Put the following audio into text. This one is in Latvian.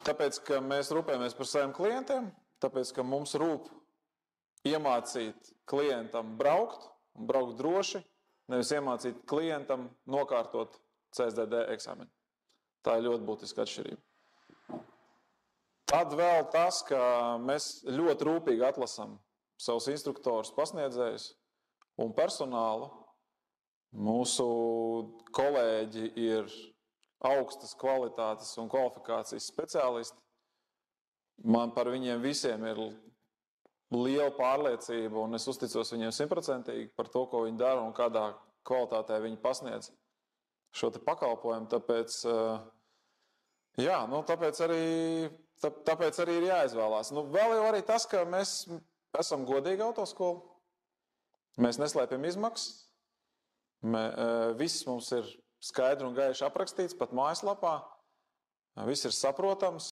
Tāpēc, ka mēs rūpējamies par saviem klientiem, tāpēc, ka mums rūp iemācīt klientam braukt un braukt droši, nevis iemācīt klientam nokārtot CSDD eksāmenu. Tā ir ļoti būtiska atšķirība. Tad vēl tas, ka mēs ļoti rūpīgi atlasām savus instruktorus, pasniedzējus un personālu. Mūsu kolēģi ir augstas kvalitātes un kvalifikācijas speciālisti. Man par viņiem visiem ir liela pārliecība, un es uzticos viņiem 100% par to, ko viņi dara un kādā kvalitātē viņi pasniedz šo te pakalpojumu. Tāpēc, tāpēc arī ir jāizvēlās. Vēl jau arī tas, ka mēs esam godīgi autoskola. Mēs neslēpjam izmaksas. Viss mums ir skaidri un gaiši aprakstīts, pat mājaslapā. Viss ir saprotams.